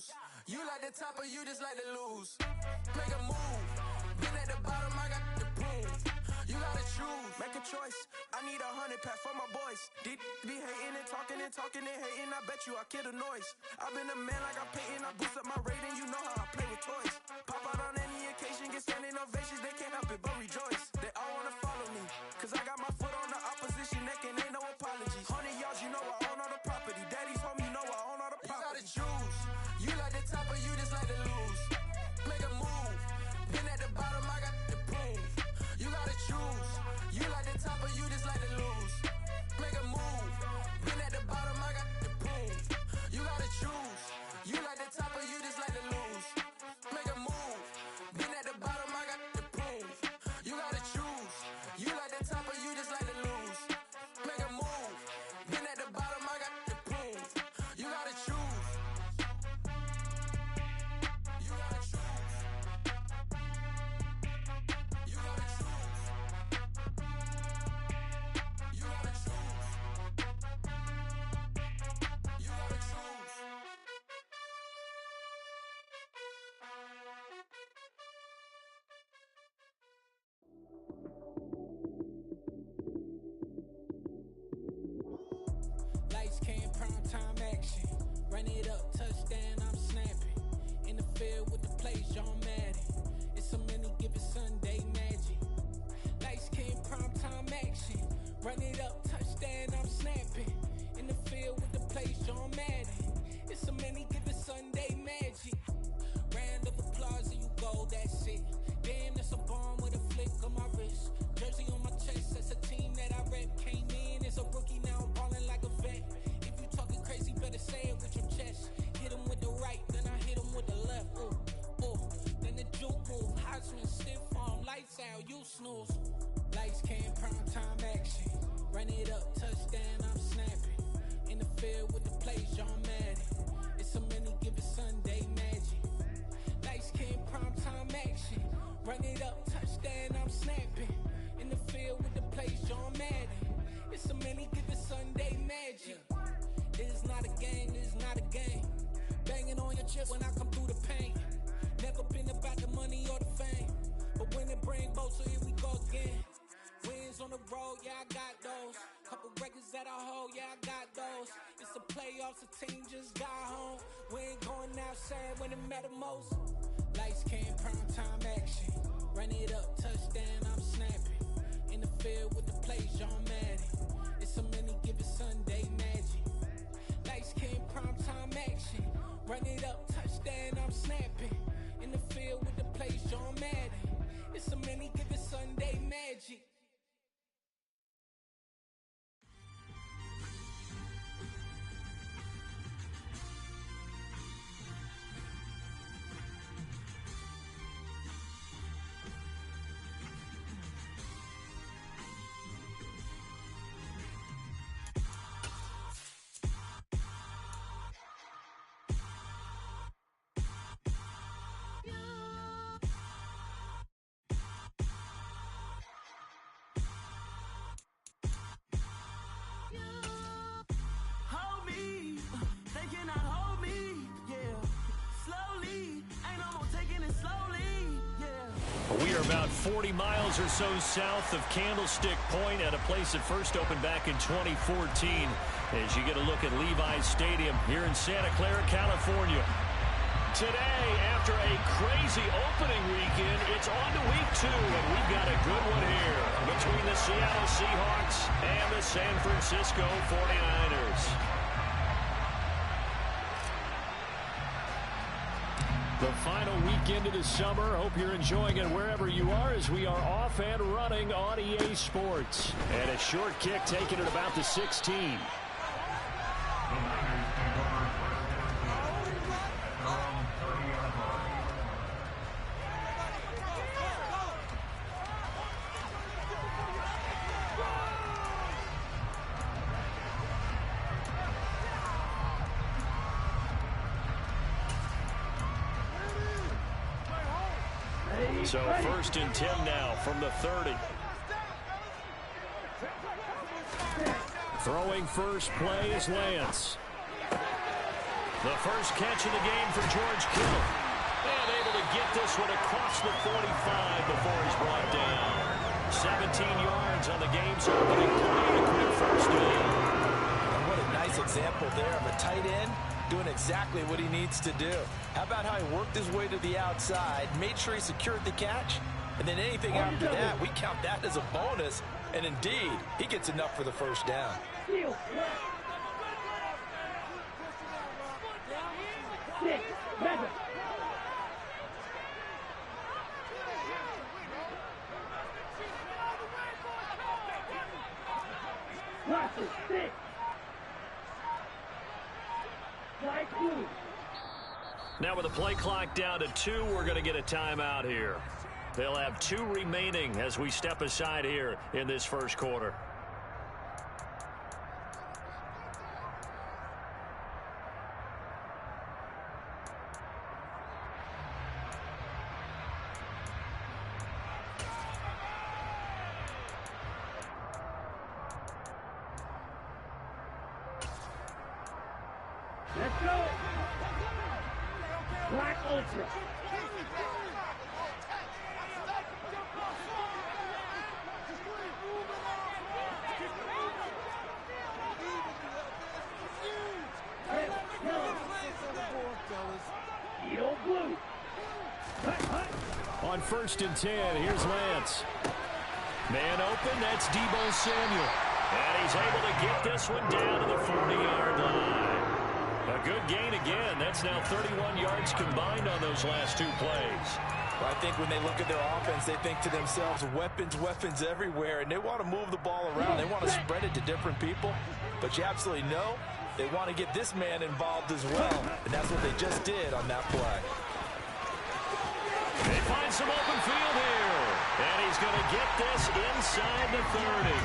juice. You like the top or you just like to lose. Make a move. Been at the bottom, I got the proof. You gotta choose. Make a choice. I need 100 pack for my boys. Be hating and talking and hating. I bet you I kill the noise. I've been a man like I'm Peyton. I boost up my rating. You know how I play with toys. Pop out on any occasion, get standing ovations. They can't help it but rejoice. They all wanna follow me, cause I got my foot on the opposition neck and ain't no apologies. 100 yards, you know I own all the property. Daddy's home, you know I own all the property. You gotta choose. You like the top or you just like to lose. Make a move. Been at the bottom, I got the proof. You gotta choose. You like the top or you just like to lose. Make a move. Been at the bottom, I got the proof. You gotta choose. You like the top or you just like to lose. Make a move. Been at the bottom, I got the proof. You gotta choose. You like the top or you just like to lose. Make a move. Been at the bottom, I got the proof. You gotta choose. You gotta choose. You gotta choose. You gotta choose. You gotta choose. Lights came, prime time action. Run it up, touchdown, I'm snapping. In the field with the plays, John Madden. It's a many given Sunday magic. Lights came, prime time action. Run it up, touchdown, I'm snapping. In the field with the plays, John Madden. It's a many given Sunday magic. Round of applause and you go, that's it. Damn, that's a bomb with a flick on my wrist. Jersey on my chest, that's a team that I rep. Came in as a rookie, now I'm ballin' like a vet. If you talking crazy, better say it with your chest. Hit him with the right, then I hit him with the left. Ooh, ooh. Then the juke move, Heisman, stiff arm, lights out, you snooze. Lights came, prime time action. Run it up, touchdown, I'm snapping. In the field with the plays, John Madden. It's a many given Sunday magic. Lights came, prime time action. Run it up, touchdown, I'm snapping. In the field with the plays, John Madden. It's a many given Sunday magic. This is not a game, this is not a game. Banging on your chest when I come through the pain. Never been about the money or the fame. But when it bring both, so here we go again. Wins on the road, yeah, I got those. Couple records that I hold, yeah, I got those. It's the playoffs, the team just got home. We ain't going outside when it matter most. Lights came, prime time action. Run it up, touchdown, I'm snapping. In the field with the plays, John Madden. It's a many given Sunday magic. Lights came, prime time action. Run it up, touchdown, I'm snapping. In the field with the plays, John Madden. It's a many given Sunday magic. We are about 40 miles or so south of Candlestick Point at a place that first opened back in 2014 as you get a look at Levi's Stadium here in Santa Clara, California. Today, after a crazy opening weekend, it's on to week 2, and we've got a good one here between the Seattle Seahawks and the San Francisco 49ers. The final weekend of the summer. Hope you're enjoying it wherever you are as we are off and running on EA Sports. And a short kick taken at about the 16. So 1st and 10 now from the 30. Throwing first play is Lance. The first catch of the game for George Kittle. And able to get this one across the 45 before he's brought down. 17 yards on the game's opening play and a quick first down. And what a nice example there of a tight end doing exactly what he needs to do. How about how he worked his way to the outside, made sure he secured the catch, and then anything after that, we count that as a bonus. And indeed, he gets enough for the first down. Now with the play clock down to 2, we're going to get a timeout here. They'll have 2 remaining as we step aside here in this first quarter. Let's go! Black Ultra. On 1st and 10, here's Lance. Man open, that's Deebo Samuel. And he's able to get this one down to the 40-yard line. A good gain again. That's now 31 yards combined on those last 2 plays. Well, I think when they look at their offense, they think to themselves, weapons, weapons everywhere, and they want to move the ball around. They want to spread it to different people, but you absolutely know they want to get this man involved as well, and that's what they just did on that play. They find some open field here, and he's going to get this inside the 30.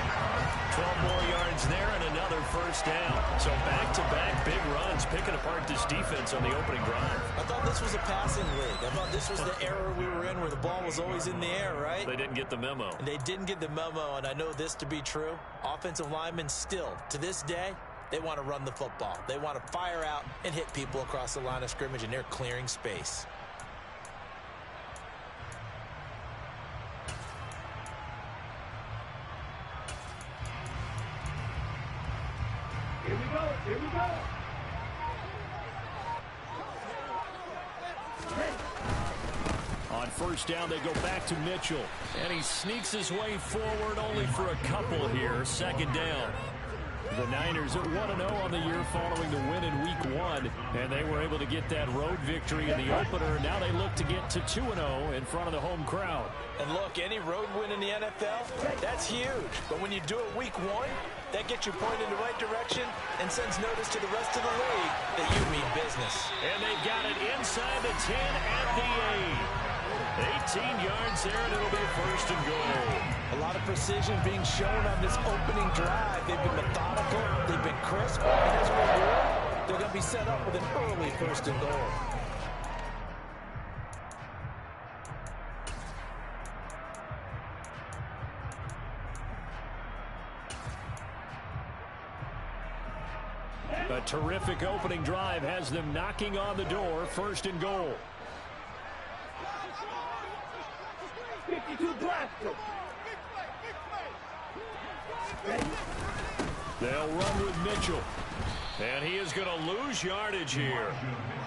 12 more yards there and another first down. So back-to-back big runs, picking apart this defense on the opening drive. I thought this was a passing league. I thought this was the era we were in where the ball was always in the air, right? They didn't get the memo. And they didn't get the memo, and I know this to be true. Offensive linemen still, to this day, they want to run the football. They want to fire out and hit people across the line of scrimmage, and they're clearing space. Here we go, here we go. On 1st down, they go back to Mitchell. And he sneaks his way forward only for a couple here. 2nd down. The Niners at 1-0 on the year following the win in Week 1. And they were able to get that road victory in the opener. Now they look to get to 2-0 in front of the home crowd. And look, any road win in the NFL, that's huge. But when you do it Week 1, that gets you pointed in the right direction and sends notice to the rest of the league that you mean business. And they've got it inside the 10 at the 8. 18 yards there, and it'll be a 1st and goal. A lot of precision being shown on this opening drive. They've been methodical, they've been crisp, and as a reward, they're going to be set up with an early 1st and goal. A terrific opening drive has them knocking on the door. 1st and goal. 52 blaster. They'll run with Mitchell. And he is going to lose yardage here.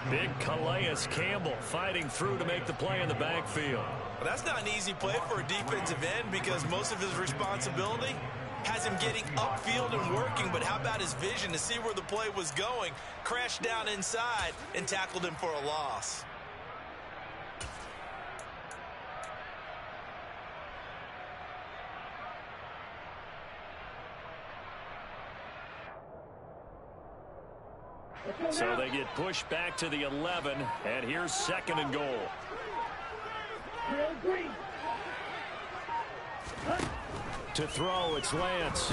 Big Calais Campbell fighting through to make the play in the backfield. Well, that's not an easy play for a defensive end because most of his responsibility has him getting upfield and working, but how about his vision to see where the play was going? Crashed down inside and tackled him for a loss. So they get pushed back to the 11, and here's 2nd and goal. To throw, it's Lance.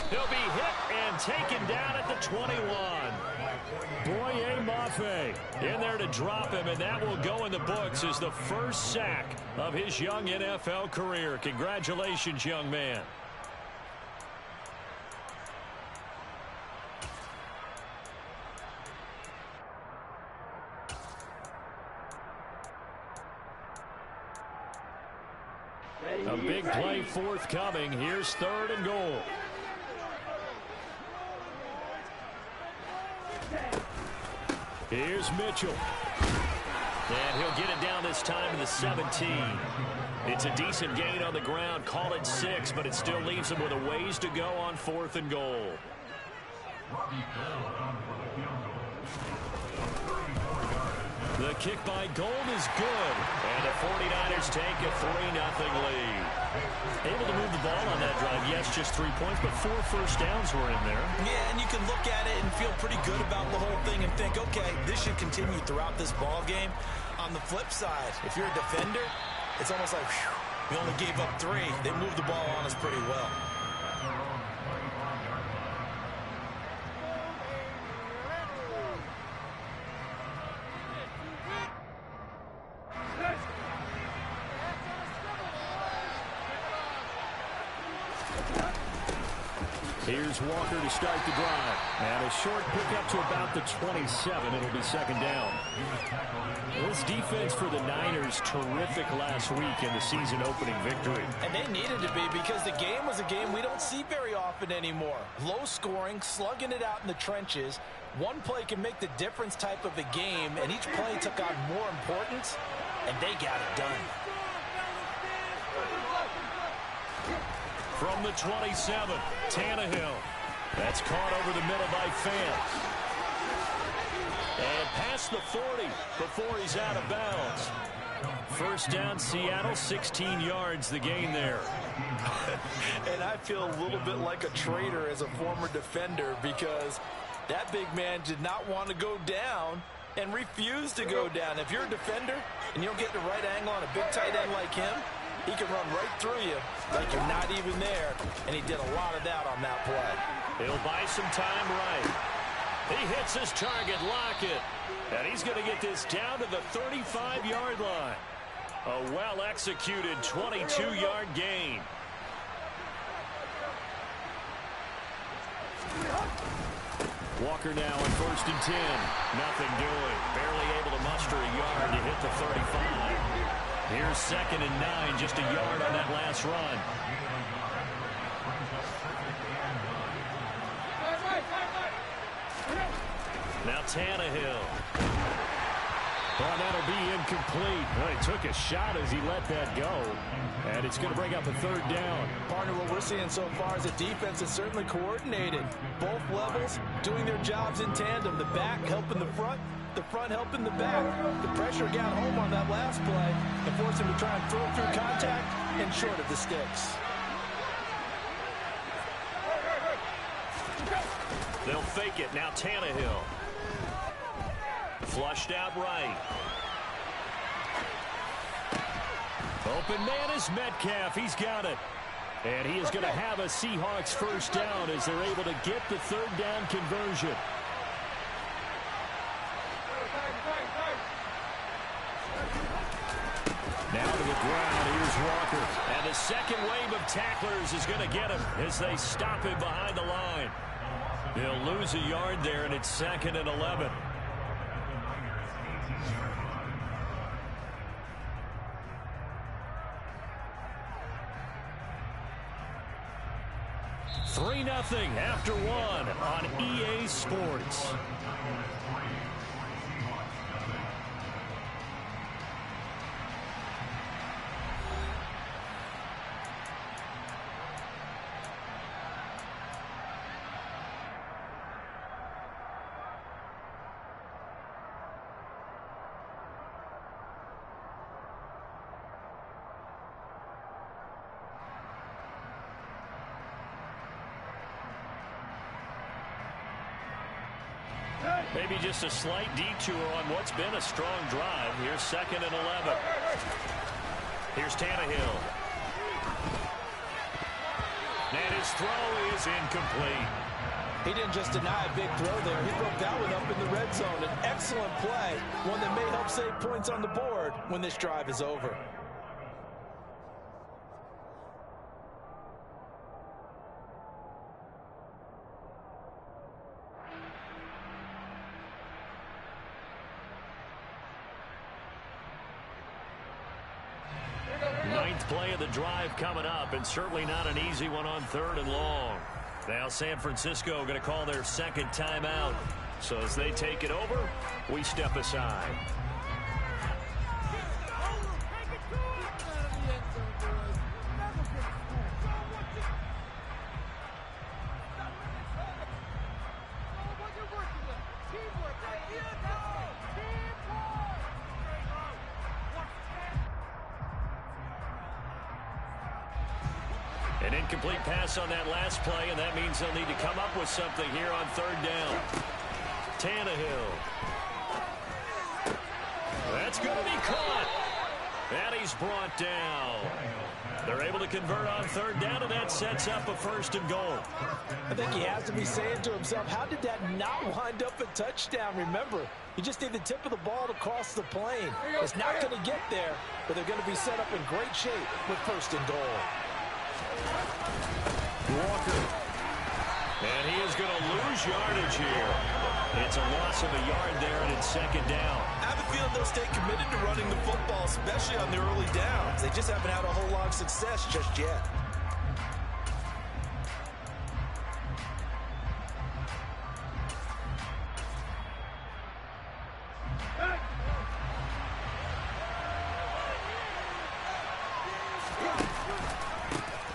He'll be hit and taken down at the 21. Boye Mafe in there to drop him, and that will go in the books as the first sack of his young NFL career. Congratulations, young man. A big play forthcoming. Here's 3rd and goal. Here's Mitchell. And he'll get it down this time to the 17. It's a decent gain on the ground. Call it 6, but it still leaves him with a ways to go on 4th and goal. The kick by Gold is good. And the 49ers take a 3-0 lead. Able to move the ball on that drive. Yes, just 3 points, but 4 first downs were in there. Yeah, and you can look at it and feel pretty good about the whole thing and think, okay, this should continue throughout this ball game. On the flip side, if you're a defender, it's almost like, whew, we only gave up 3. They moved the ball on us pretty well. Here's Walker to start the drive. And a short pickup to about the 27. It'll be 2nd down. This defense for the Niners, terrific last week in the season opening victory. And they needed to be because the game was a game we don't see very often anymore. Low scoring, slugging it out in the trenches. One play can make the difference type of a game, and each play took on more importance, and they got it done. From the 27, Tannehill. That's caught over the middle by Fant. And past the 40 before he's out of bounds. First down, Seattle, 16 yards the gain there. And I feel a little bit like a traitor as a former defender because that big man did not want to go down and refused to go down. If you're a defender and you don't get the right angle on a big tight end like him, he can run right through you like you're not even there, and he did a lot of that on that play. He'll buy some time right. He hits his target, Lockett, and he's going to get this down to the 35-yard line. A well-executed 22-yard gain. Walker now on 1st and 10. Nothing doing. Barely able to muster a yard to hit the 35. Here's 2nd and 9, just a yard on that last run. Now Tannehill. Well, that'll be incomplete. Well, he took a shot as he let that go. And it's going to bring up a 3rd down. Partner, what we're seeing so far is a defense that's certainly coordinated. Both levels doing their jobs in tandem. The back helping the front helping the back. The pressure got home on that last play and forced him to try and throw through contact and short of the sticks. They'll fake it. Now Tannehill. Flushed out right. Open man is Metcalf. He's got it. And he is going to have a Seahawks first down as they're able to get the 3rd down conversion. Now to the ground, here's Walker. And the second wave of tacklers is going to get him as they stop him behind the line. They'll lose a yard there, and it's 2nd and 11. Three 0 after 1 on EA Sports. Maybe just a slight detour on what's been a strong drive. Here's 2nd and 11. Here's Tannehill. And his throw is incomplete. He didn't just deny a big throw there. He broke that one up in the red zone. An excellent play, one that may help save points on the board when this drive is over. last play of the drive coming up, and certainly not an easy one on 3rd and long. Now San Francisco going to call their second timeout. So as they take it over, we step aside. An incomplete pass on that last play, and that means they'll need to come up with something here on 3rd down. Tannehill. That's going to be caught. And he's brought down. They're able to convert on 3rd down, and that sets up a 1st and goal. I think he has to be saying to himself, how did that not wind up a touchdown? Remember, you just need the tip of the ball to cross the plane. It's not going to get there, but they're going to be set up in great shape with 1st and goal. Walker. And he is going to lose yardage here. It's a loss of a yard there, and it's 2nd down. I have a feeling they'll stay committed to running the football, especially on the early downs. They just haven't had a whole lot of success just yet.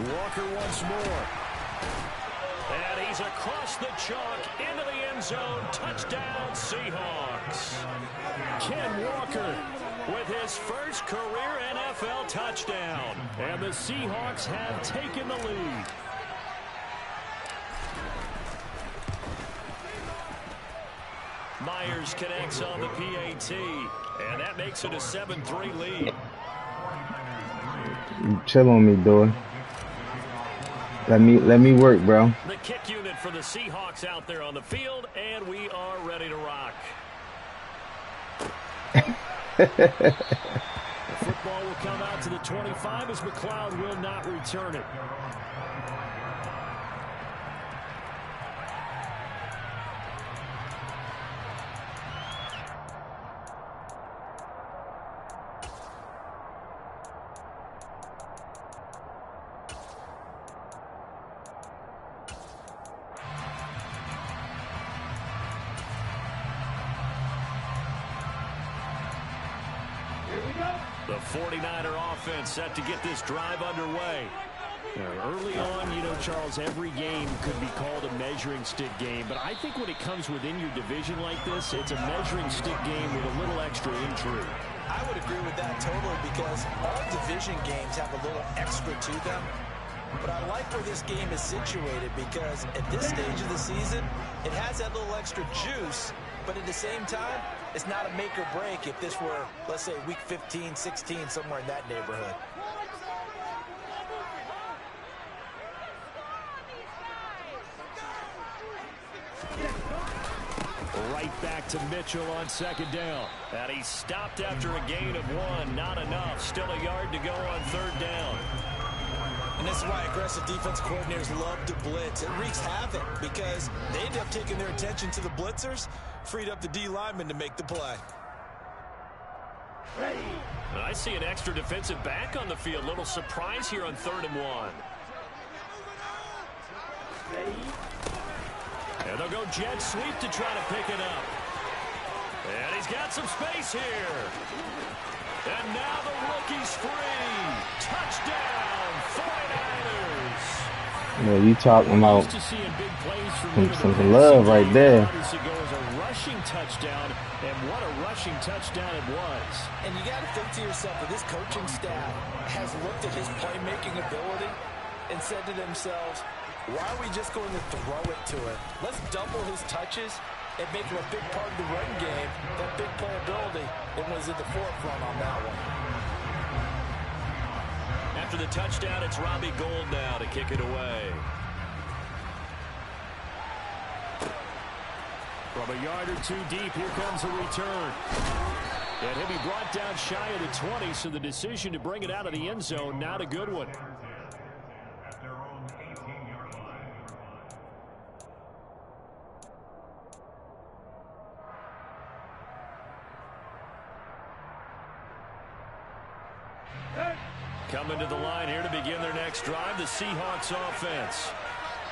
Walker once more. And he's across the chalk into the end zone. Touchdown, Seahawks. Ken Walker with his first career NFL touchdown. And the Seahawks have taken the lead. Myers connects on the PAT. And that makes it a 7-3 lead. Chill on me, Doy. Let me work, bro. The kick unit for the Seahawks out there on the field, and we are ready to rock. The football will come out to the 25 as McLeod will not return it. The 49er offense set to get this drive underway. Early on, you know, Charles, every game could be called a measuring stick game, but I think when it comes within your division like this, it's a measuring stick game with a little extra intrigue. I would agree with that totally because all division games have a little extra to them. But I like where this game is situated because at this stage of the season, it has that little extra juice, but at the same time, it's not a make or break if this were, let's say, week 15, 16, somewhere in that neighborhood. Right back to Mitchell on 2nd down. And he stopped after a gain of 1. Not enough. Still a yard to go on 3rd down. And this is why aggressive defense coordinators love to blitz. It wreaks havoc because they end up taking their attention to the blitzers, freed up the D lineman to make the play. I see an extra defensive back on the field. Little surprise here on 3rd and 1. And they'll go jet sweep to try to pick it up. And he's got some space here. And now the rookie's free. Touchdown, 49ers. Yeah, you talking about some love right there. To go as a rushing touchdown, and what a rushing touchdown it was. And you got to think to yourself that this coaching staff has looked at his playmaking ability and said to themselves, why are we just going to throw it to him? Let's double his touches and make him a big part of the run game. That big playability, it was at the forefront on that one. After the touchdown, it's Robbie Gould now to kick it away. From a yard or two deep, here comes a return. And he'll be brought down shy of the 20, so the decision to bring it out of the end zone, not a good one. Coming to the line here to begin their next drive, the Seahawks offense.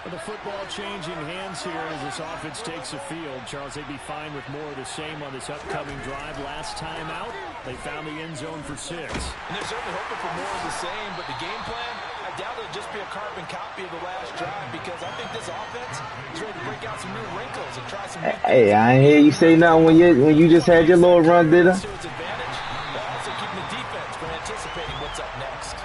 With the football changing hands here as this offense takes the field. Charles, they'd be fine with more of the same on this upcoming drive. Last time out, they found the end zone for 6. And they're certainly hoping for more of the same, but the game plan, I doubt it'll just be a carbon copy of the last drive, because I think this offense is ready to break out some new wrinkles and try some new things. Hey, I ain't hear you say nothing when you just had your little run, did I? To its advantage, but also keeping the defense from anticipating what's up next.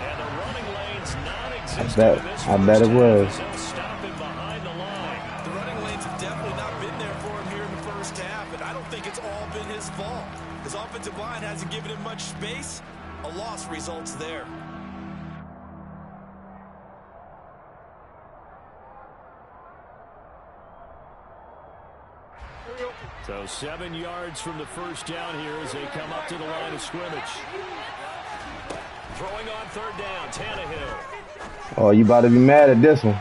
And the running lane's non-existent in this I bet it was. They'll stop him behind the line. The running lanes have definitely not been there for him here in the first half, and I don't think it's all been his fault. His offensive line hasn't given him much space. A loss results there. So 7 yards from the first down here as they come up to the line of scrimmage. Throwing on third down, Tannehill. Oh, you about to be mad at this one.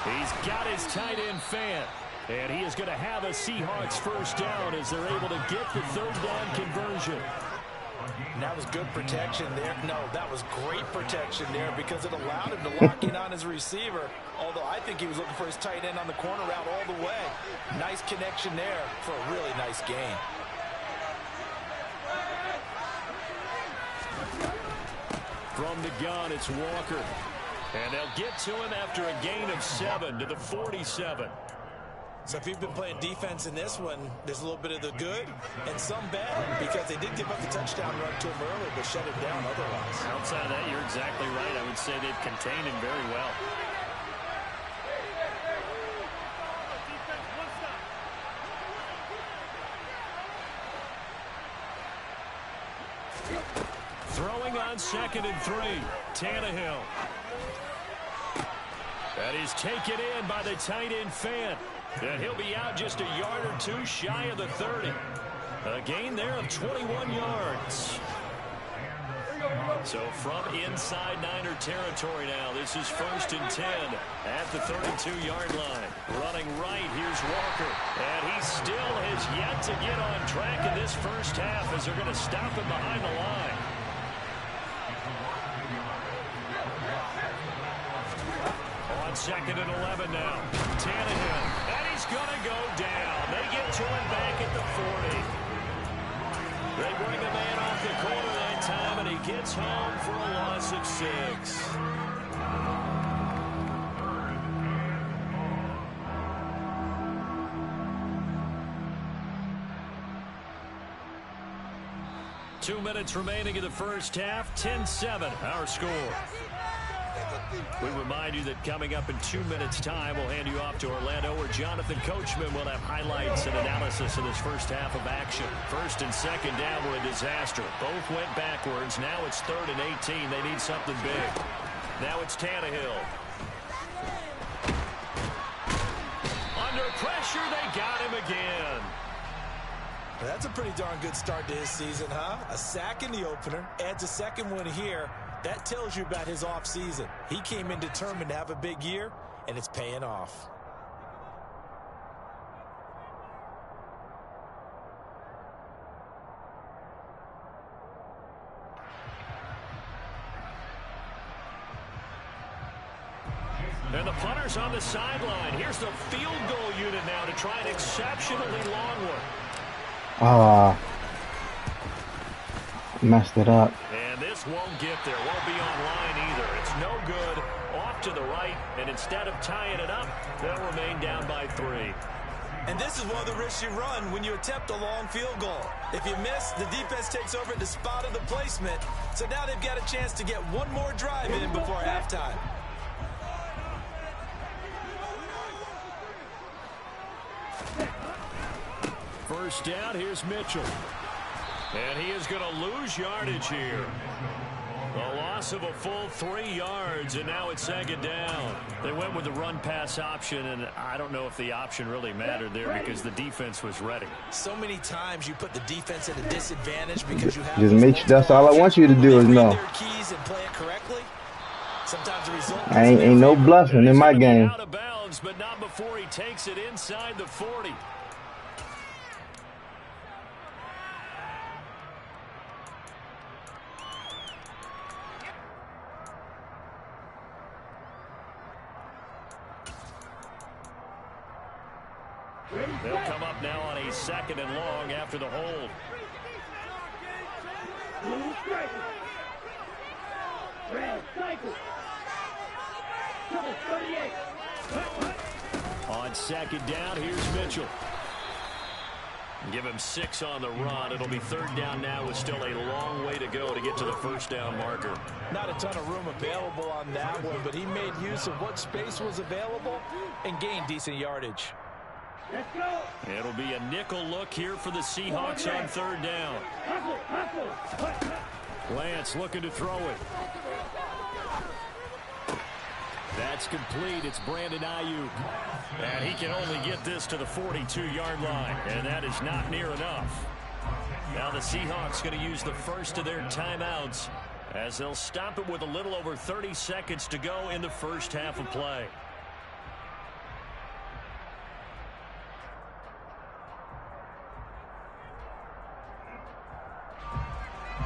He's got his tight end fan. And he is going to have a Seahawks first down as they're able to get the third down conversion. And that was good protection there. No, that was great protection there because it allowed him to lock in on his receiver. Although I think he was looking for his tight end on the corner route all the way. Nice connection there for a really nice gain. From the gun, it's Walker. And they'll get to him after a gain of 7 to the 47. So if you've been playing defense in this one, there's a little bit of the good and some bad because they did give up the touchdown run to him earlier, but shut it down otherwise. Outside of that, you're exactly right. I would say they've contained him very well. Throwing on 2nd and 3, Tannehill. That is taken in by the tight end fan. And he'll be out just a yard or 2 shy of the 30. A gain there of 21 yards. So from inside Niner territory now, this is 1st and 10 at the 32-yard line. Running right, here's Walker. And he still has yet to get on track in this first half as they're going to stop him behind the line. On 2nd and 11 now, Tannehill. He's going to go down. They get to him back at the 40. They bring a man off the corner that time, and he gets home for a loss of 6. Two minutes remaining in the first half. 10-7, our score. We remind you that coming up in 2 minutes' time, we'll hand you off to Orlando, where Jonathan Coachman will have highlights and analysis of this first half of action. 1st and 2nd down were a disaster. Both went backwards. Now it's 3rd and 18. They need something big. Now it's Tannehill. Under pressure, they got him again. That's a pretty darn good start to his season, huh? A sack in the opener, adds a second one here. That tells you about his offseason. He came in determined to have a big year, and it's paying off. And the punter's on the sideline. Here's the field goal unit now to try an exceptionally long one. Messed it up. And this won't get there. Won't be online either. It's no good. Off to the right. And instead of tying it up, they'll remain down by 3. And this is one of the risks you run when you attempt a long field goal. If you miss, the defense takes over at the spot of the placement. So now they've got a chance to get one more drive in before halftime. First down, here's Mitchell. And he is going to lose yardage here. A loss of a full 3 yards, and now it's 2nd down. They went with the run-pass option, and I don't know if the option really mattered there because the defense was ready. So many times you put the defense at a disadvantage because you have just make sure that's all I want you to do is know. Their keys and play it correctly. Sometimes the result ain't no bluffing in my game. Out of bounds, but not before he takes it inside the 40. They'll come up now on a 2nd and long after the hold. On 2nd down, here's Mitchell. Give him 6 on the run. It'll be 3rd down now with still a long way to go to get to the 1st down marker. Not a ton of room available on that one, but he made use of what space was available and gained decent yardage. Let's go. It'll be a nickel look here for the Seahawks on 3rd down. Lance looking to throw it. That's complete. It's Brandon Ayuk. And he can only get this to the 42-yard line. And that is not near enough. Now the Seahawks going to use the first of their timeouts as they'll stop it with a little over 30 seconds to go in the first half of play.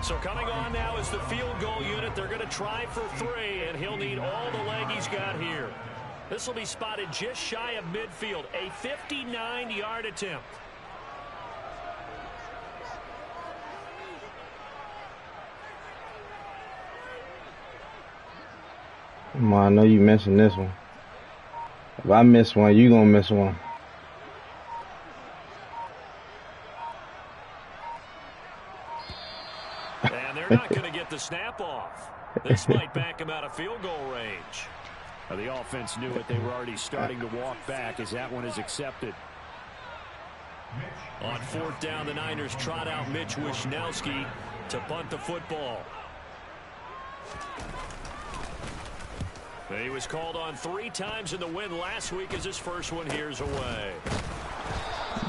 So coming on now is the field goal unit. They're going to try for 3, and he'll need all the leg he's got here. This will be spotted just shy of midfield, a 59-yard attempt. Come on, I know you missing this one. If I miss one, you gonna miss one. And they're not going to get the snap off. This might back him out of field goal range. The offense knew it. They were already starting to walk back as that one is accepted. On 4th down, the Niners trot out Mitch Wishnowski to punt the football. He was called on 3 times in the win last week as his first one here's away.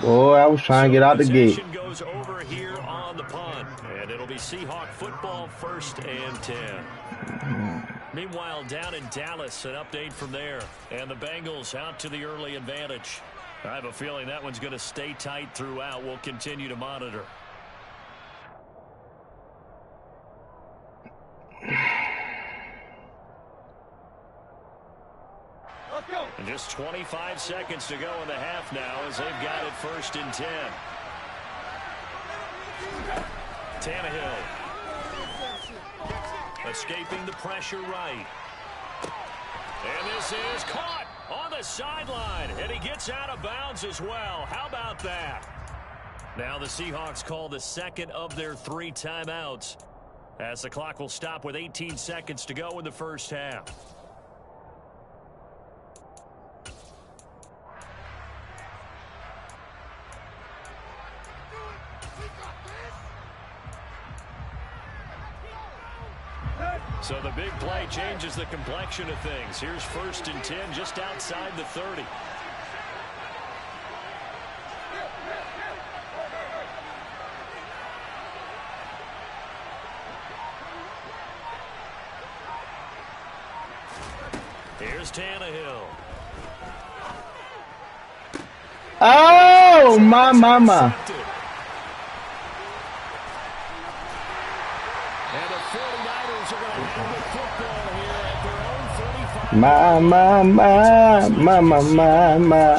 Boy, I was trying to get out the gate. Goes over here on the punt, and it'll be Seahawk football 1st and 10. Meanwhile, down in Dallas, an update from there, and the Bengals out to the early advantage. I have a feeling that one's going to stay tight throughout. We'll continue to monitor. And just 25 seconds to go in the half now as they've got it 1st and 10. Tannehill. Escaping the pressure right. And this is caught on the sideline. And he gets out of bounds as well. How about that? Now the Seahawks call the 2nd of their 3 timeouts as the clock will stop with 18 seconds to go in the first half. So the big play changes the complexion of things. Here's 1st and 10 just outside the 30. Here's Tannehill. Oh, my. My.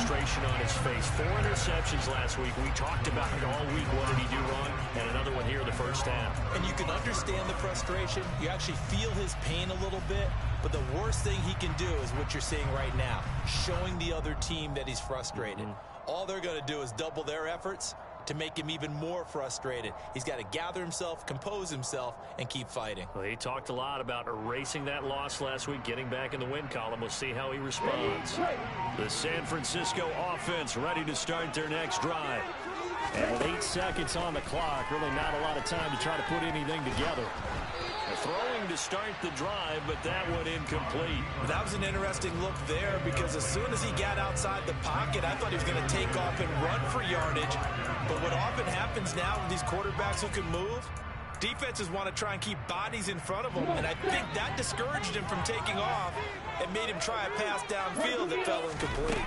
Frustration on his face. 4 interceptions last week. We talked about it all week. What did he do wrong? And another one here in the first half. And you can understand the frustration. You actually feel his pain a little bit. But the worst thing he can do is what you're seeing right now, showing the other team that he's frustrated. All they're going to do is double their efforts to make him even more frustrated. He's got to gather himself, compose himself, and keep fighting. Well, he talked a lot about erasing that loss last week, getting back in the win column. We'll see how he responds. The San Francisco offense ready to start their next drive. And with 8 seconds on the clock, really not a lot of time to try to put anything together. Throwing to start the drive, but that one incomplete. That was an interesting look there because as soon as he got outside the pocket, I thought he was going to take off and run for yardage. But what often happens now with these quarterbacks who can move, defenses want to try and keep bodies in front of them, and I think that discouraged him from taking off and made him try a pass downfield that fell incomplete.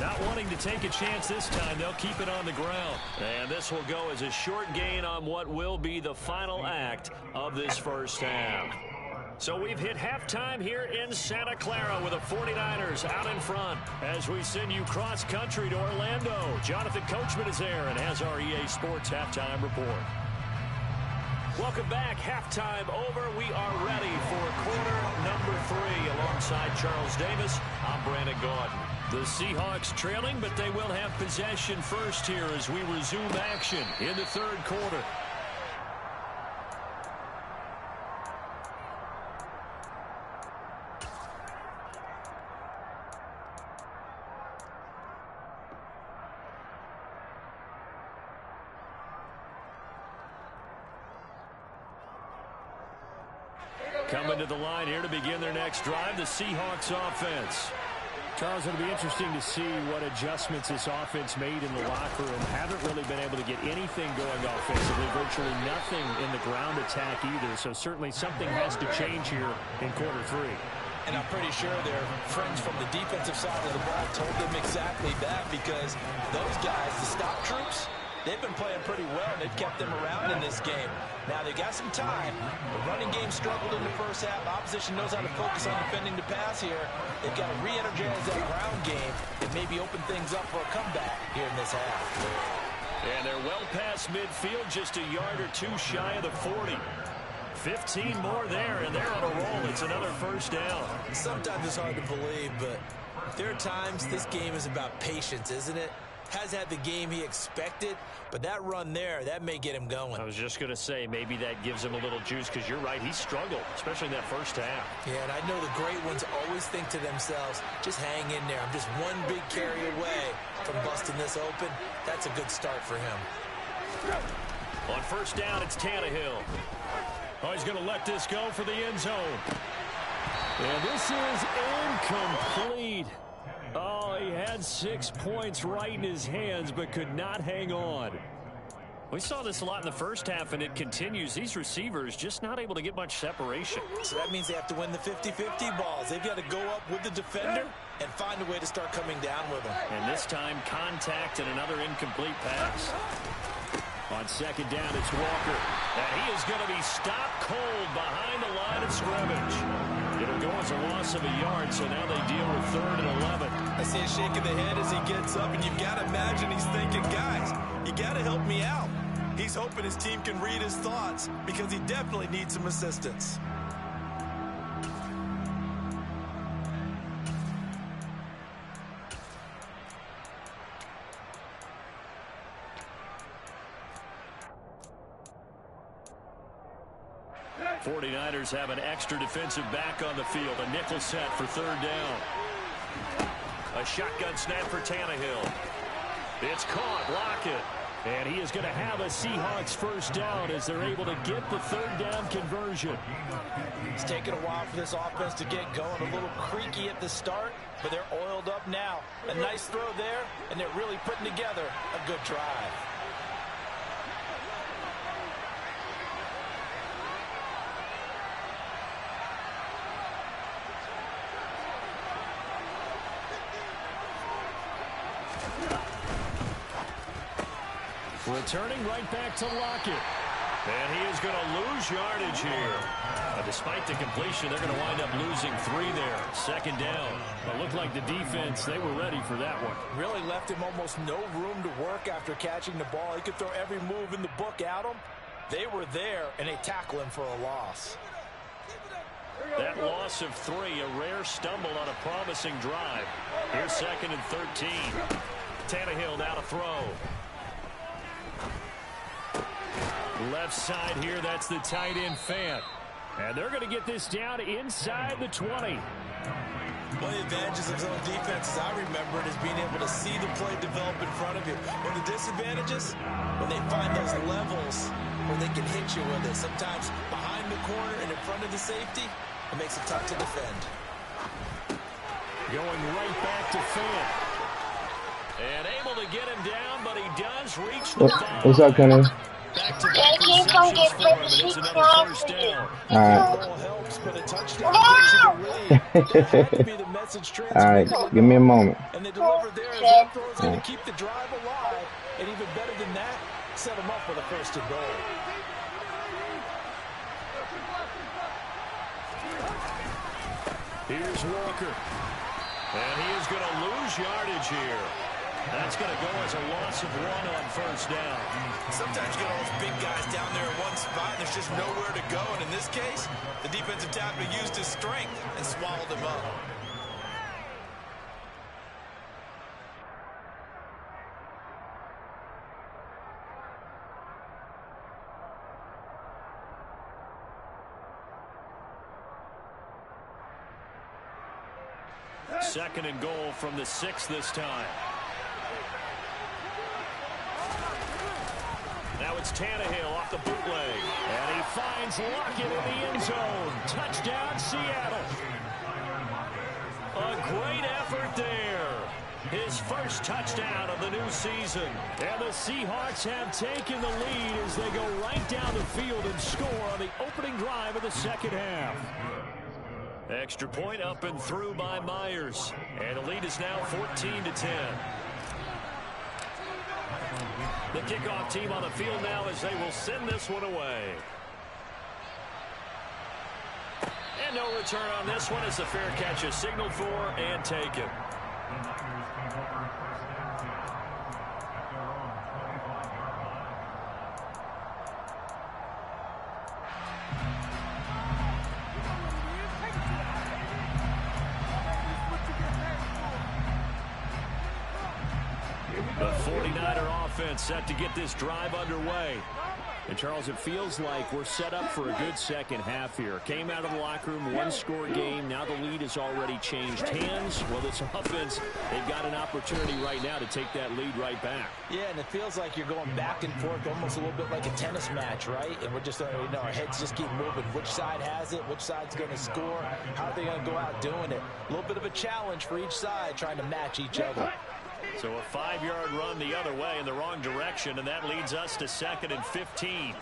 Not wanting to take a chance this time, they'll keep it on the ground. And this will go as a short gain on what will be the final act of this first half. So we've hit halftime here in Santa Clara with the 49ers out in front. As we send you cross-country to Orlando, Jonathan Coachman is there and has our EA Sports halftime report. Welcome back. Halftime over. We are ready for quarter number 3. Alongside Charles Davis, I'm Brandon Gaudin. The Seahawks trailing, but they will have possession first here as we resume action in the third quarter. Coming to the line here to begin their next drive, the Seahawks offense. Charles, it'll be interesting to see what adjustments this offense made in the locker room. Haven't really been able to get anything going offensively, virtually nothing in the ground attack either. So certainly something has to change here in quarter 3. And I'm pretty sure their friends from the defensive side of the ball told them exactly that, because those guys, the stop troops, they've been playing pretty well, and they've kept them around in this game. Now, they got some time. The running game struggled in the first half. Opposition knows how to focus on defending the pass here. They've got to re-energize that ground game and maybe open things up for a comeback here in this half. And they're well past midfield, just a yard or two shy of the 40. 15 more there, and they're on a roll. It's another first down. Sometimes it's hard to believe, but there are times this game is about patience, isn't it? Has had the game he expected, but that run there, that may get him going. I was just going to say, maybe that gives him a little juice, because you're right, he struggled, especially in that first half. Yeah, and I know the great ones always think to themselves, just hang in there. I'm just one big carry away from busting this open. That's a good start for him. On first down, it's Tannehill. Oh, he's going to let this go for the end zone. And this is incomplete. Oh, he had 6 points right in his hands, but could not hang on. We saw this a lot in the first half, and it continues. These receivers just not able to get much separation. So that means they have to win the 50-50 balls. They've got to go up with the defender and find a way to start coming down with them. And this time, contact and another incomplete pass. On second down, it's Walker. And he is going to be stopped cold behind the line of scrimmage. It'll go as a loss of a yard, so now they deal with 3rd and 11. I see a shake of the head as he gets up, and you've got to imagine he's thinking, guys, you got to help me out. He's hoping his team can read his thoughts, because he definitely needs some assistance. '49ers have an extra defensive back on the field. A nickel set for 3rd down. A shotgun snap for Tannehill. It's caught. Lockett. And he is going to have a Seahawks first down as they're able to get the 3rd down conversion. It's taken a while for this offense to get going. A little creaky at the start, but they're oiled up now. A nice throw there, and they're really putting together a good drive. Returning right back to Lockett. And he is going to lose yardage here. Despite the completion, they're going to wind up losing 3 there. 2nd down. It looked like the defense, they were ready for that one. Really left him almost no room to work after catching the ball. He could throw every move in the book at him. They were there, and they tackle him for a loss. That loss of 3, a rare stumble on a promising drive. Here's 2nd and 13. Tannehill now to throw. Left side here, that's the tight end Fant. And they're going to get this down inside the 20. One of the advantages of zone defense, as I remember it, is being able to see the play develop in front of you. One of the disadvantages, when they find those levels where they can hit you with it. Sometimes behind the corner and in front of the safety, it makes it tough to defend. Going right back to Fant. And able to get him down, but he does reach the ball. What's up, Kenny? Back-to-back receptions for him, and it's another first down. All right. All right, give me a moment. And they deliver there as that throw is going to keep the drive alive, and even better than that, set them up with a 1st and goal. Here's Walker. And he is going to lose yardage here. That's going to go as a loss of 1 on first down. Sometimes you get all those big guys down there in one spot, and there's just nowhere to go. And in this case, the defensive tackle used his strength and swallowed him up. Second and goal from the 6 this time. Now it's Tannehill off the bootleg. And he finds Lockett in the end zone. Touchdown, Seattle. A great effort there. His first touchdown of the new season. And the Seahawks have taken the lead as they go right down the field and score on the opening drive of the second half. Extra point up and through by Myers. And the lead is now 14-10. The kickoff team on the field now as they will send this one away. And no return on this one as the fair catch is signaled for and taken. The 49er offense set to get this drive underway. And, Charles, it feels like we're set up for a good second half here. Came out of the locker room, one-score game. Now the lead has already changed hands. Well, this offense, they've got an opportunity right now to take that lead right back. Yeah, and it feels like you're going back and forth almost a little bit like a tennis match, right? And we're just, our heads just keep moving. Which side has it? Which side's going to score? How are they going to go out doing it? A little bit of a challenge for each side trying to match each other. So a 5-yard run the other way in the wrong direction, and that leads us to 2nd and 15.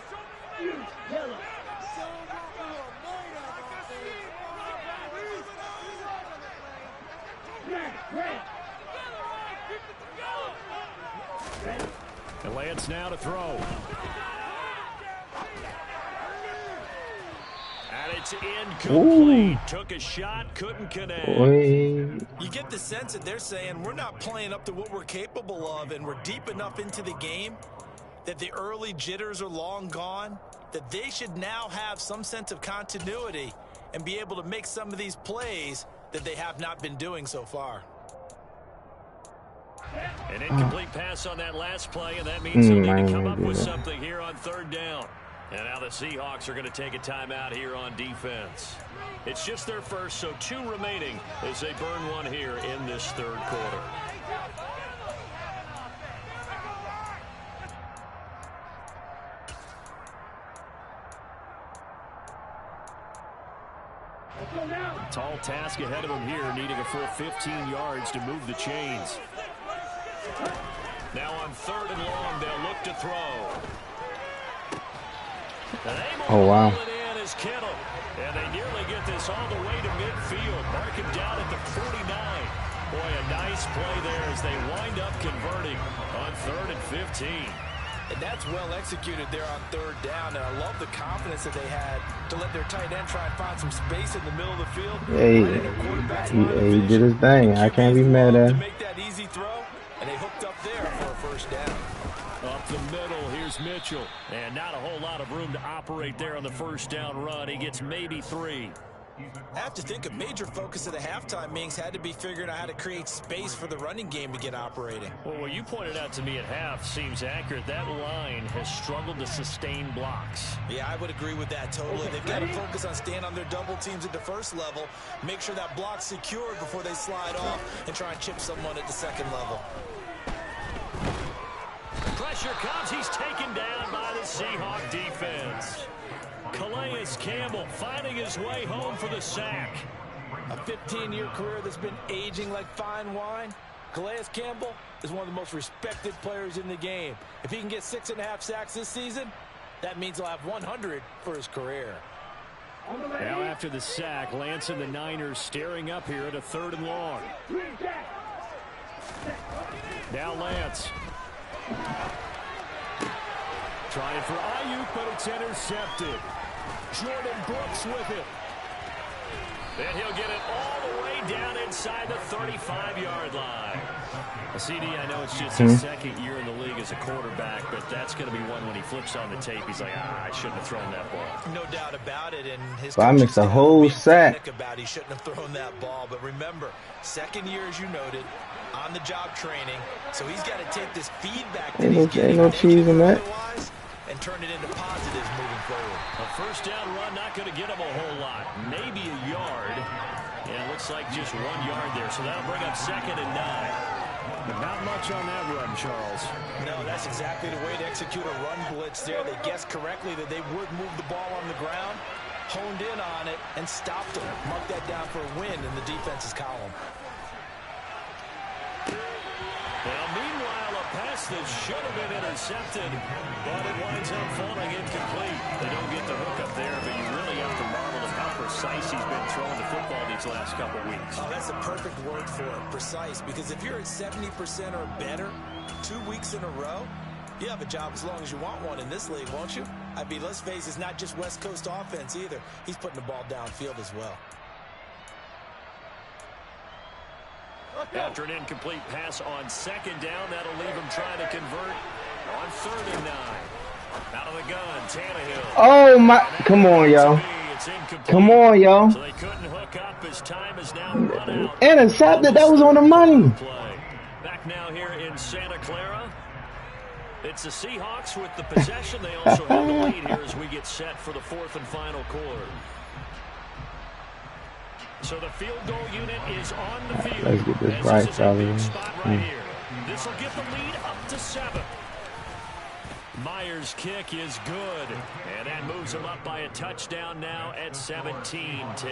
And Lance now to throw. And it's incomplete. Took a shot, couldn't connect. You get the sense that they're saying we're not playing up to what we're capable of, and we're deep enough into the game that the early jitters are long gone, that they should now have some sense of continuity and be able to make some of these plays that they have not been doing so far. An incomplete pass on that last play, and that means they'll need to come up with something here on 3rd down. And now the Seahawks are going to take a timeout here on defense. It's just their first, so 2 remaining as they burn one here in this 3rd quarter. Tall task ahead of him here, needing a full 15 yards to move the chains. Now on 3rd and long, they'll look to throw. Oh, wow. And they nearly get this all the way to midfield. Mark him down at the 49. Boy, a nice play there as they wind up converting on 3rd and 15. And that's well executed there on 3rd down. And I love the confidence that they had to let their tight end try and find some space in the middle of the field. He did his thing. I can't be mad at him. To make that easy throw, and they hooked up there for a 1st down. Up the middle, here's Mitchell. And not a whole lot of room to operate there on the 1st down run. He gets maybe 3. I have to think a major focus of the halftime meetings had to be figuring out how to create space for the running game to get operating. Well, what you pointed out to me at half seems accurate. That line has struggled to sustain blocks. Yeah, I would agree with that totally. They've got to focus on staying on their double teams at the 1st level, make sure that block's secured before they slide off and try and chip someone at the 2nd level. Pressure comes. He's taken down by the Seahawk defense. Calais Campbell finding his way home for the sack. A 15-year career that's been aging like fine wine. Calais Campbell is one of the most respected players in the game. If he can get 6.5 sacks this season, that means he'll have 100 for his career. Now after the sack, Lance and the Niners staring up here at a 3rd and long. Now Lance. Trying for Ayuk, but it's intercepted. Jordan Brooks with it. And he'll get it all the way down inside the 35-yard line. CD, I know it's just his second year in the league as a quarterback, but that's going to be one when he flips on the tape. He's like, I shouldn't have thrown that ball. No doubt about it. And his I missed a whole sack. He shouldn't have thrown that ball. But remember, second year, as you noted, on the job training. So he's got to take this feedback that he's getting, ain't no cheese in that, and turn it into positives moving forward. A first down run, not going to get him a whole lot. Maybe a yard. And it looks like just 1 yard there. So that'll bring up 2nd and 9. Not much on that run, Charles. No, that's exactly the way to execute a run blitz there. They guessed correctly that they would move the ball on the ground, honed in on it, and stopped them. Mark that down for a win in the defense's column. Now, meanwhile, a pass that should have been intercepted, but it winds up falling incomplete. They don't get the hook up there, but you really have to marvel at how precise he's been throwing the football these last couple weeks. Oh, that's a perfect word for it, precise, because if you're at 70% or better 2 weeks in a row, you have a job as long as you want one in this league, won't you? I mean, let's face it, it's not just West Coast offense either. He's putting the ball downfield as well. After an incomplete pass on 2nd down, that'll leave him trying to convert on 3rd and 9. Out of the gun, Tannehill. Oh, my. Come on, yo. Come on, yo. So they couldn't hook up as time is now run out. Intercepted. That was on the money. Back now here in Santa Clara. It's the Seahawks with the possession. They also have the lead here as we get set for the 4th and final quarter. So the field goal unit is on the field. Let's get this right, Charlie. This will get the lead up to 7. Myers' kick is good, and that moves him up by a touchdown now at 17-10.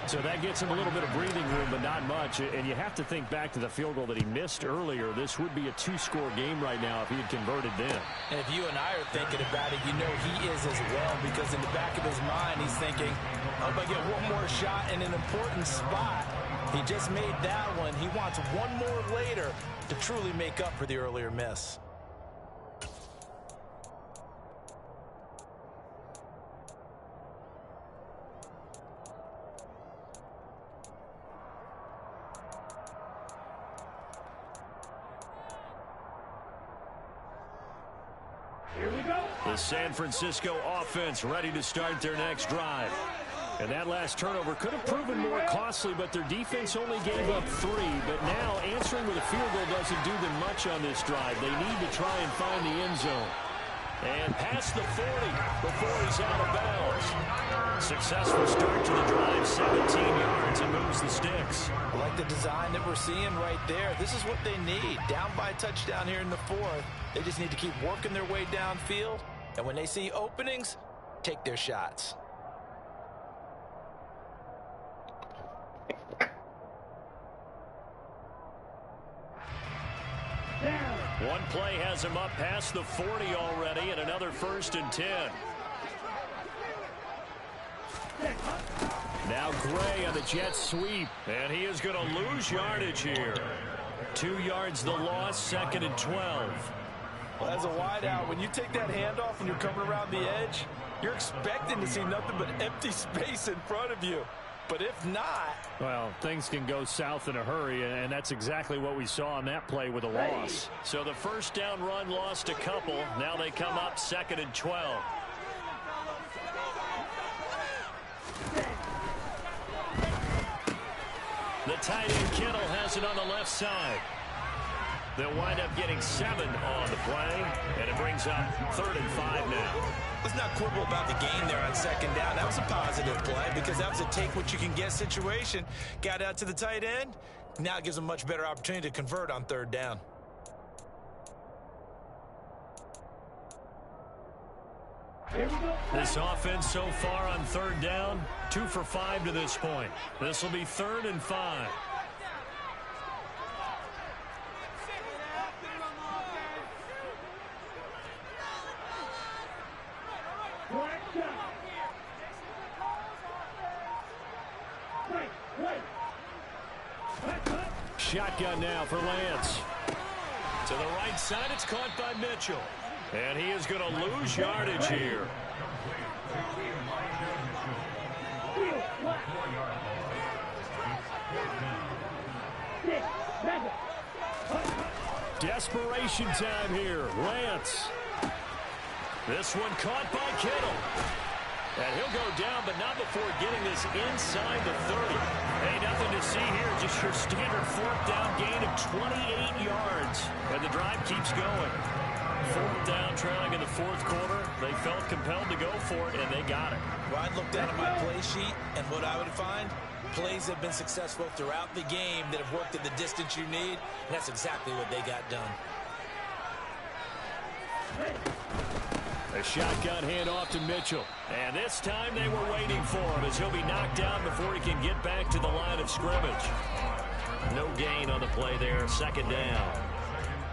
So that gets him a little bit of breathing room, but not much. And you have to think back to the field goal that he missed earlier. This would be a 2-score game right now if he had converted then. And if you and I are thinking about it, you know he is as well, because in the back of his mind, he's thinking, oh, if I get one more shot in an important spot, he just made that one. He wants one more later to truly make up for the earlier miss. The San Francisco offense ready to start their next drive. And that last turnover could have proven more costly, but their defense only gave up 3. But now answering with a field goal doesn't do them much on this drive. They need to try and find the end zone. And past the 40 before he's out of bounds. Successful start to the drive, 17 yards, and moves the sticks. I like the design that we're seeing right there. This is what they need. Down by a touchdown here in the 4th. They just need to keep working their way downfield. And when they see openings, take their shots. One play has him up past the 40 already, and another 1st and 10. Now Gray on the jet sweep, and he is going to lose yardage here. 2 yards the loss, 2nd and 12. Well, as a wideout, when you take that handoff and you're coming around the edge, you're expecting to see nothing but empty space in front of you. But if not... Well, things can go south in a hurry, and that's exactly what we saw on that play with a loss. So the first down run lost a couple. Now they come up 2nd and 12. The tight end Kittle has it on the left side. They'll wind up getting 7 on the play, and it brings up 3rd and 5 now. Let's not quibble about the gain there on 2nd down. That was a positive play because that was a take-what-you-can-get situation. Got out to the tight end. Now it gives them a much better opportunity to convert on 3rd down. This offense so far on 3rd down, 2 for 5 to this point. This will be 3rd and 5. Shotgun now for Lance. To the right side, it's caught by Mitchell. And he is going to lose yardage here. Field, flat. 6, Madden. Desperation time here. Lance. This one caught by Kittle. And he'll go down, but not before getting this inside the 30. Hey, nothing to see here. Just your standard fourth down gain of 28 yards. And the drive keeps going. Fourth down, trailing in the fourth quarter. They felt compelled to go for it, and they got it. Well, I'd look down at my play sheet, and what I would find, plays have been successful throughout the game that have worked at the distance you need, and that's exactly what they got done. A shotgun handoff to Mitchell. And this time they were waiting for him as he'll be knocked down before he can get back to the line of scrimmage. No gain on the play there. Second down.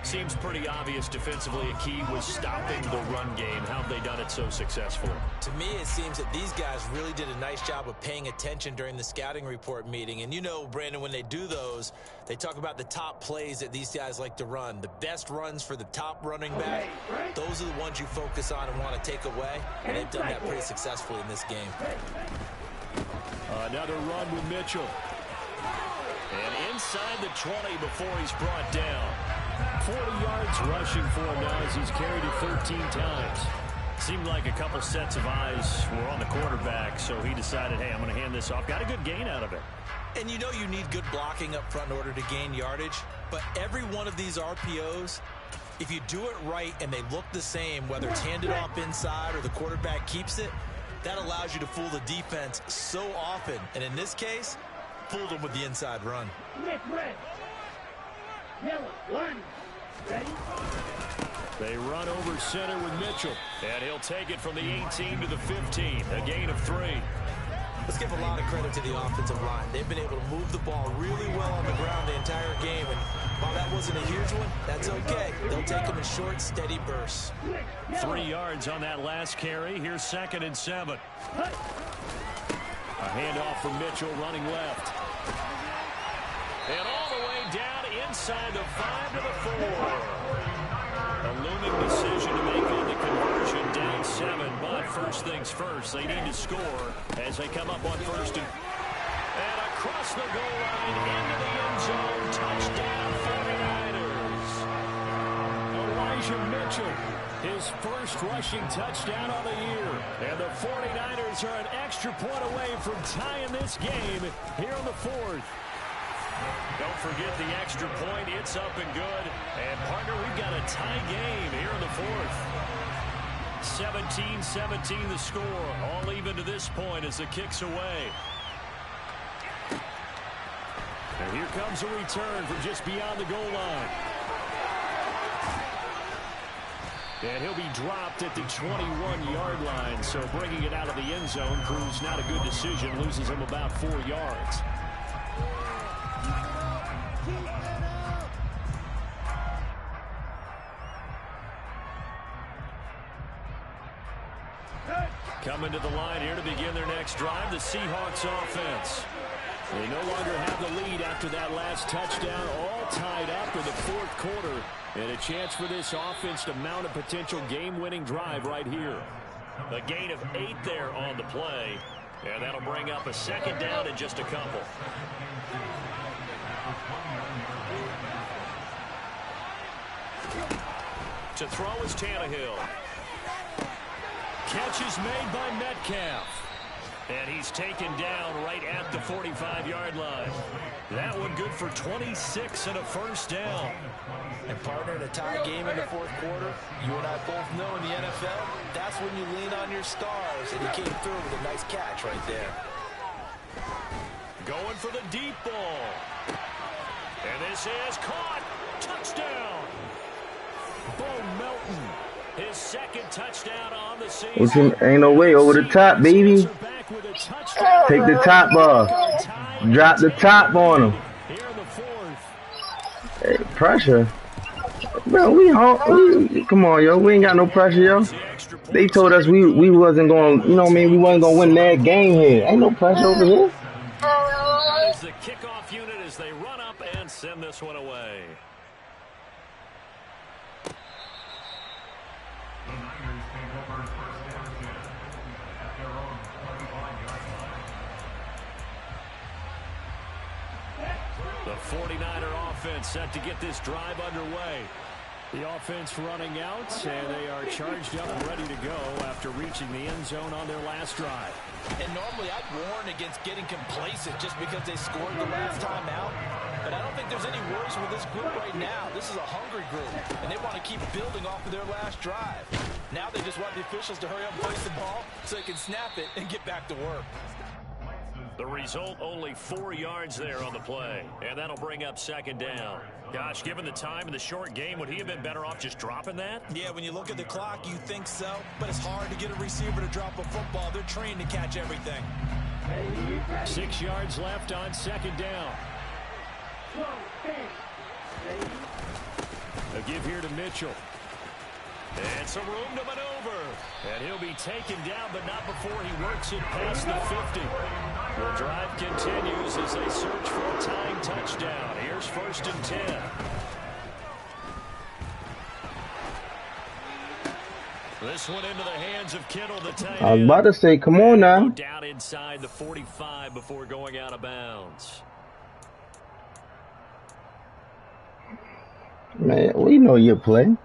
Seems pretty obvious defensively a key was stopping the run game. How have they done it so successfully? To me, it seems that these guys really did a nice job of paying attention during the scouting report meeting. And you know, Brandon, when they do those, they talk about the top plays that these guys like to run. The best runs for the top running back, those are the ones you focus on and want to take away. And they've done that pretty successfully in this game. Another run with Mitchell. And inside the 20 before he's brought down. 40 yards rushing for him now as he's carried it 13 times. Seemed like a couple sets of eyes were on the quarterback, so he decided, hey, I'm going to hand this off. Got a good gain out of it. And you know you need good blocking up front in order to gain yardage, but every one of these RPOs, if you do it right and they look the same, whether it's handed off inside or the quarterback keeps it, that allows you to fool the defense so often. And in this case, fooled them with the inside run. Red. Yellow, 1. Ready? They run over center with Mitchell. And he'll take it from the 18 to the 15. A gain of 3. Let's give a lot of credit to the offensive line. They've been able to move the ball really well on the ground the entire game. And while that wasn't a huge one, that's okay. They'll take them in short, steady bursts. 3 yards on that last carry. Here's 2nd and 7. A handoff from Mitchell running left. And all the way down inside the 5 to the 4. A looming decision to make on the conversion, down 7. But first things first, they need to score as they come up on 1st and across the goal line into the end zone. Touchdown 49ers. Elijah Mitchell, his first rushing touchdown of the year. And the 49ers are an extra point away from tying this game here in the 4th. Don't forget the extra point. It's up and good. And, partner, we've got a tie game here in the 4th. 17-17 the score. All even to this point as the kick's away. And here comes a return from just beyond the goal line. And he'll be dropped at the 21-yard line. So bringing it out of the end zone proves not a good decision. Loses him about 4 yards. Coming to the line here to begin their next drive, the Seahawks offense. They no longer have the lead after that last touchdown, all tied up in the 4th quarter. And a chance for this offense to mount a potential game-winning drive right here. A gain of 8 there on the play. And that'll bring up a 2nd down in just a couple. To throw is Tannehill. Catch is made by Metcalf. And he's taken down right at the 45-yard line. That one good for 26 and a first down. And, partner, in a tie game in the 4th quarter, you and I both know in the NFL, that's when you lean on your stars. And he came through with a nice catch right there. Going for the deep ball. And this is caught. Touchdown. Bo Melton. His 2nd touchdown on the season. Ain't no way over the top, baby. Take the top off. Drop the top on him. Hey, pressure. Bro, come on, yo. We ain't got no pressure, yo. They told us we wasn't going, you know what I mean? We wasn't going to win that game here. Ain't no pressure over here. As the kickoff unit as they run up and send this one away. The 49er offense set to get this drive underway. The offense running out, and they are charged up and ready to go after reaching the end zone on their last drive. And normally I'd warn against getting complacent just because they scored the last time out. But I don't think there's any worries with this group right now. This is a hungry group, and they want to keep building off of their last drive. Now they just want the officials to hurry up and place the ball so they can snap it and get back to work. The result, only 4 yards there on the play, and that'll bring up second down. Gosh, given the time in the short game, would he have been better off just dropping that? Yeah, when you look at the clock, you think so, but it's hard to get a receiver to drop a football. They're trained to catch everything. 6 yards left on second down. A give here to Mitchell. And some room to maneuver. And he'll be taken down, but not before he works it past the 50. The drive continues as they search for a tying touchdown. Here's 1st and 10. This one into the hands of Kittle, the tight end. I was about to say, come on now. Down inside the 45 before going out of bounds. Man, we know you play.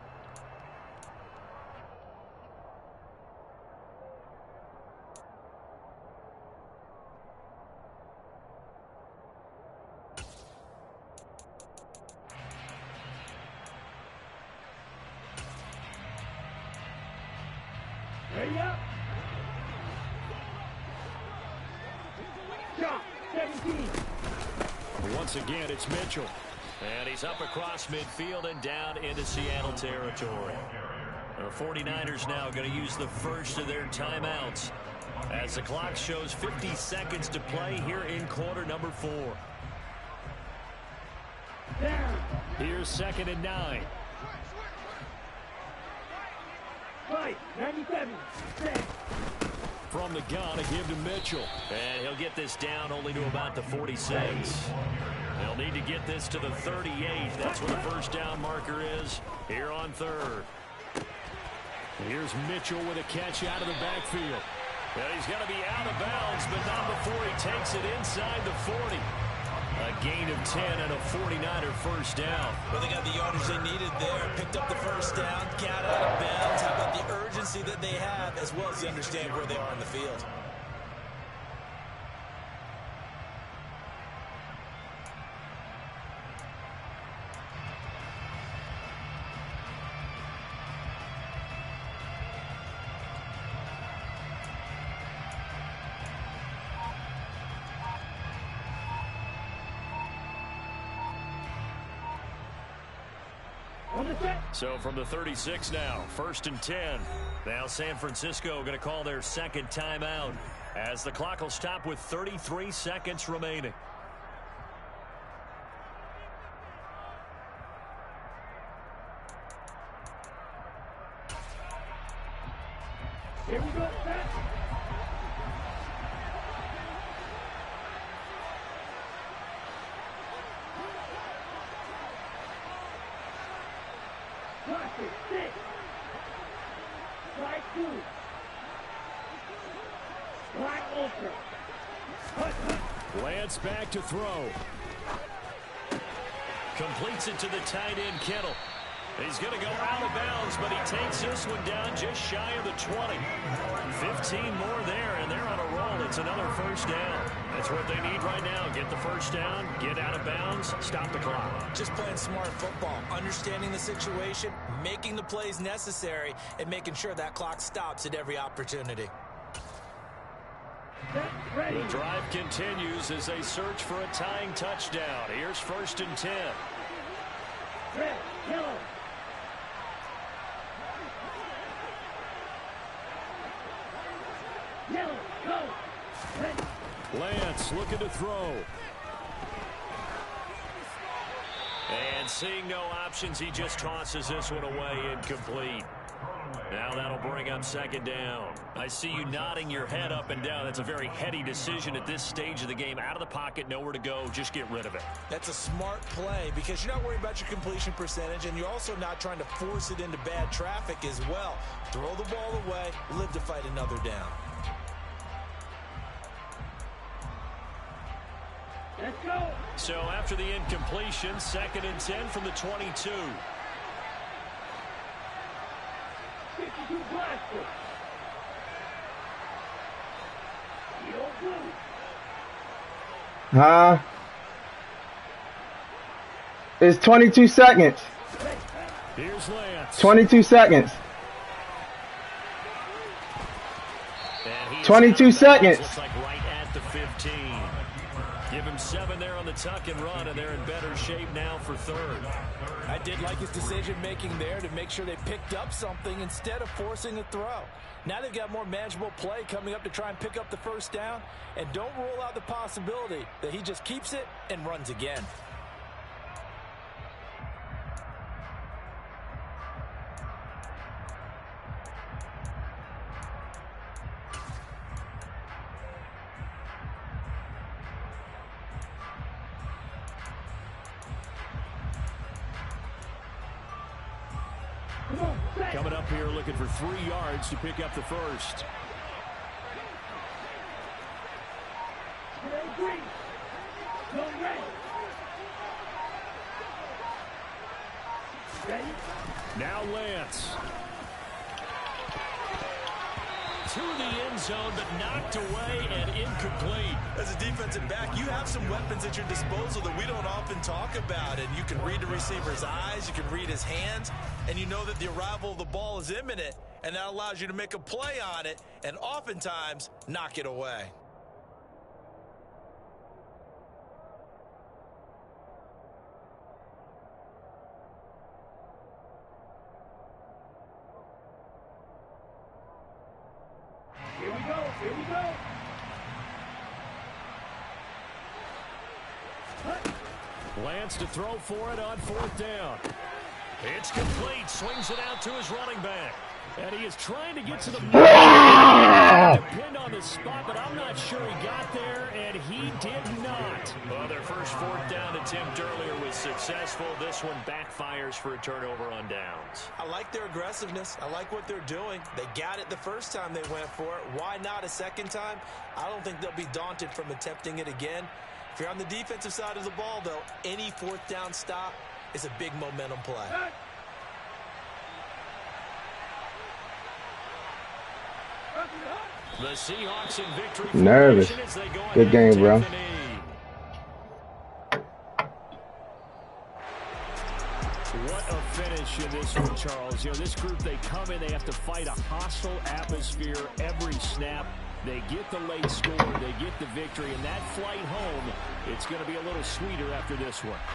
Ready up. Shot 17. Once again, it's Mitchell. And he's up across midfield and down into Seattle territory. The 49ers now going to use the first of their timeouts as the clock shows 50 seconds to play here in quarter number 4. Down. Here's 2nd and 9. Right. 97. Set. From the gun, a give to Mitchell. And he'll get this down only to about the 46. They'll need to get this to the 38. That's where the first down marker is here on 3rd. Here's Mitchell with a catch out of the backfield. Well, he's going to be out of bounds, but not before he takes it inside the 40. A gain of 10 and a 49er first down. Well, they got the yardage they needed there. Picked up the first down, got out of bounds. How about the urgency that they have, as well as they understand where they are in the field? So from the 36 now, 1st and 10. Now San Francisco going to call their second timeout as the clock will stop with 33 seconds remaining. Here we go. Set. Classic 6. Strike 2. Black Ultra. Lance back to throw. Completes it to the tight end, Kittle. He's going to go out of bounds, but he takes this one down just shy of the 20. 15 more there, and they're on a roll. It's another first down. That's what they need right now. Get the first down, get out of bounds, stop the clock. Just playing smart football, understanding the situation, making the plays necessary, and making sure that clock stops at every opportunity. The drive continues as they search for a tying touchdown. Here's 1st and 10. Red, yellow. Yellow, go. Red. Lance looking to throw. And seeing no options, he just tosses this one away incomplete. Now that'll bring up second down. I see you nodding your head up and down. That's a very heady decision at this stage of the game. Out of the pocket, nowhere to go. Just get rid of it. That's a smart play because you're not worried about your completion percentage, and you're also not trying to force it into bad traffic as well. Throw the ball away, live to fight another down. Let's go. So after the incompletion, 2nd and 10 from the 22. 52 blaster. Huh? It's 22 seconds. Here's Lance. 22 seconds. 22 seconds. Looks like right at the 15. Give him 7 there on the tuck and run, and they're in better shape now for 3rd. I did like his decision-making there to make sure they picked up something instead of forcing a throw. Now they've got more manageable play coming up to try and pick up the 1st down, and don't rule out the possibility that he just keeps it and runs again. Coming up here looking for 3 yards to pick up the 1st. Now Lance. To the end zone, but knocked away and incomplete. As a defensive back, you have some weapons at your disposal that we don't often talk about. And you can read the receiver's eyes, you can read his hands, and you know that the arrival of the ball is imminent, and that allows you to make a play on it and oftentimes knock it away. Here we go. Here we go. Lance to throw for it on 4th down. It's complete. Swings it out to his running back. And he is trying to get to the depend on the spot, but I'm not sure he got there, and he did not. Well, their first 4th down attempt earlier was successful. This one backfires for a turnover on downs. I like their aggressiveness. I like what they're doing. They got it the first time they went for it. Why not a second time? I don't think they'll be daunted from attempting it again. If you're on the defensive side of the ball, though, any 4th down stop is a big momentum play. The Seahawks in victory. Nervous. Good game, bro. What a finish in this one, Charles. You know, this group, they come in, they have to fight a hostile atmosphere every snap. They get the late score, they get the victory, and that flight home, it's going to be a little sweeter after this one.